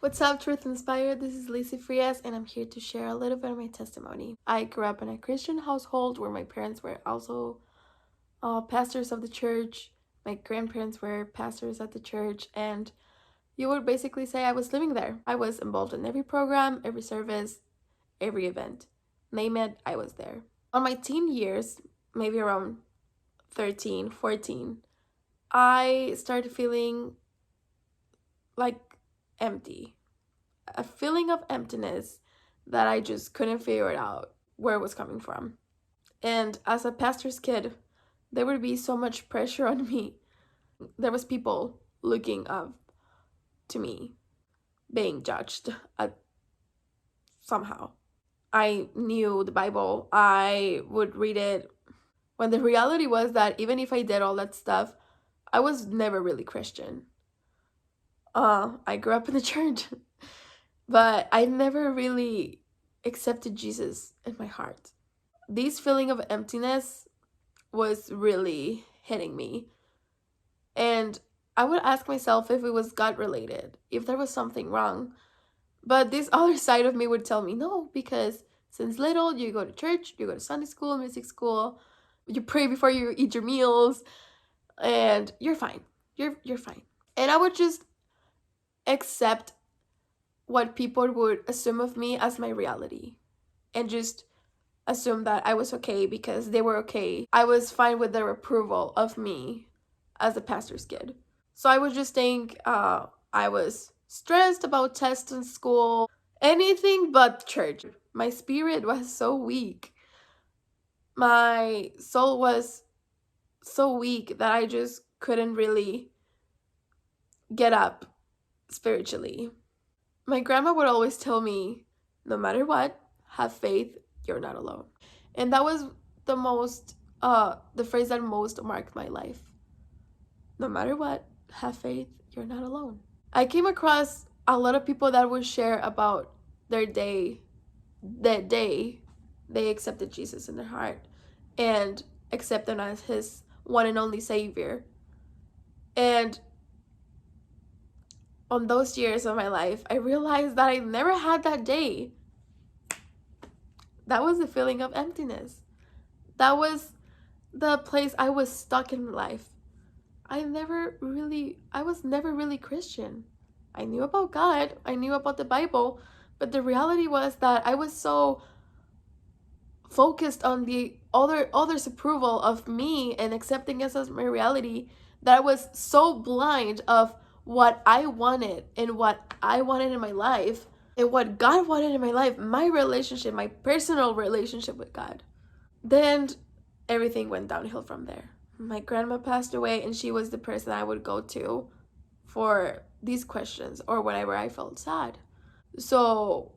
What's up, Truth Inspired? This is Lizzy Frias, and I'm here to share a little bit of my testimony. I grew up in a Christian household where my parents were also pastors of the church. My grandparents were pastors at the church, and you would basically say I was living there. I was involved in every program, every service, every event. Name it, I was there. On my teen years, maybe around 13, 14, I started feeling like empty. A feeling of emptiness that I just couldn't figure it out where it was coming from. And as a pastor's kid, there would be so much pressure on me. There was people looking up to me, being judged somehow. I knew the Bible. I would read it. When the reality was that even if I did all that stuff, I was never really Christian. I grew up in the church. But I never really accepted Jesus in my heart. This feeling of emptiness was really hitting me. And I would ask myself if it was God related, if there was something wrong. But this other side of me would tell me no, because since little you go to church, you go to Sunday school, music school, you pray before you eat your meals, and you're fine. You're fine. And I would just accept what people would assume of me as my reality and just assume that I was okay because they were okay. I was fine with their approval of me as a pastor's kid. So I would just think I was stressed about tests in school, anything but church. My spirit was so weak. My soul was so weak that I just couldn't really get up spiritually. My grandma would always tell me, no matter what, have faith, you're not alone. And that was the phrase that most marked my life. No matter what, have faith, you're not alone. I came across a lot of people that would share about their day, that day they accepted Jesus in their heart and accept him as his one and only savior. And on those years of my life, I realized that I never had that day. That was the feeling of emptiness. That was the place I was stuck in life. I was never really Christian. I knew about God, I knew about the Bible, but the reality was that I was so focused on the others' approval of me and accepting us as my reality that I was so blind of what I wanted and what I wanted in my life and what God wanted in my life, my relationship, my personal relationship with God. Then everything went downhill from there. My grandma passed away, and she was the person I would go to for these questions or whenever I felt sad. So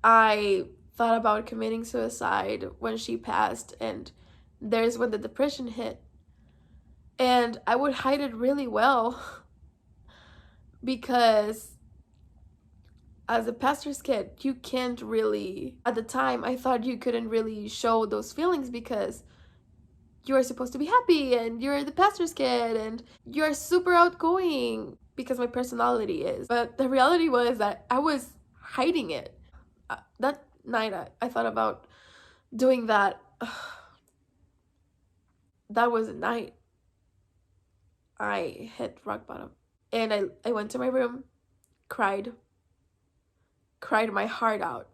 I thought about committing suicide when she passed, and there's when the depression hit. And I would hide it really well because as a pastor's kid, you can't really, at the time, I thought you couldn't really show those feelings because you're supposed to be happy and you're the pastor's kid and you're super outgoing because my personality is. But the reality was that I was hiding it. That night, I thought about doing that. That was a night I hit rock bottom. And I went to my room, cried my heart out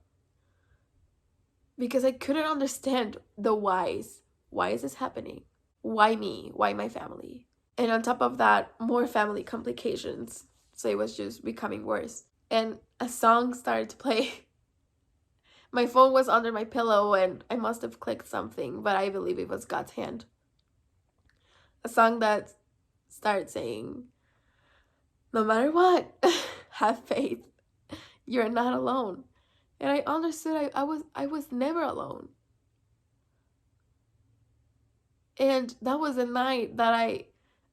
because I couldn't understand the whys. Why is this happening? Why me? Why my family? And on top of that, more family complications. So it was just becoming worse. And a song started to play. My phone was under my pillow and I must have clicked something, but I believe it was God's hand. A song that started saying, no matter what, have faith. You're not alone. And I understood I was never alone. And that was a night that I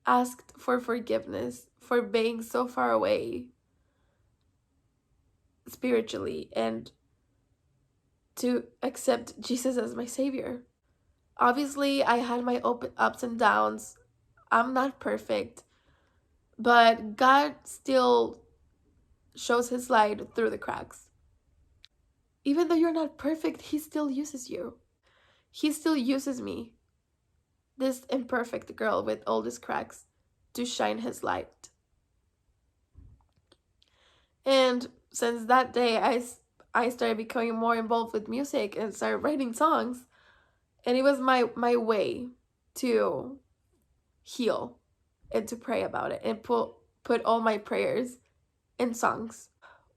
asked for forgiveness for being so far away spiritually and to accept Jesus as my savior. Obviously, I had my ups and downs. I'm not perfect, but God still shows his light through the cracks. Even though you're not perfect, he still uses you. He still uses me, this imperfect girl with all these cracks, to shine his light. And since that day, I started becoming more involved with music and started writing songs. And it was my way to heal and to pray about it and put all my prayers in songs.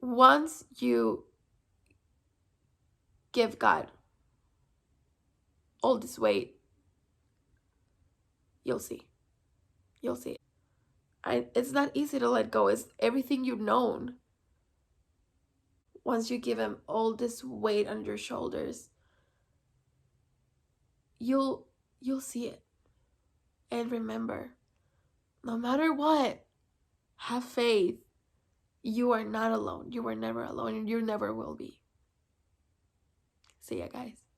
Once you give God all this weight, you'll see. You'll see. It's not easy to let go. It's everything you've known. Once you give him all this weight on your shoulders, you'll see it. And remember, no matter what, have faith. You are not alone. You were never alone, and you never will be. See ya, guys.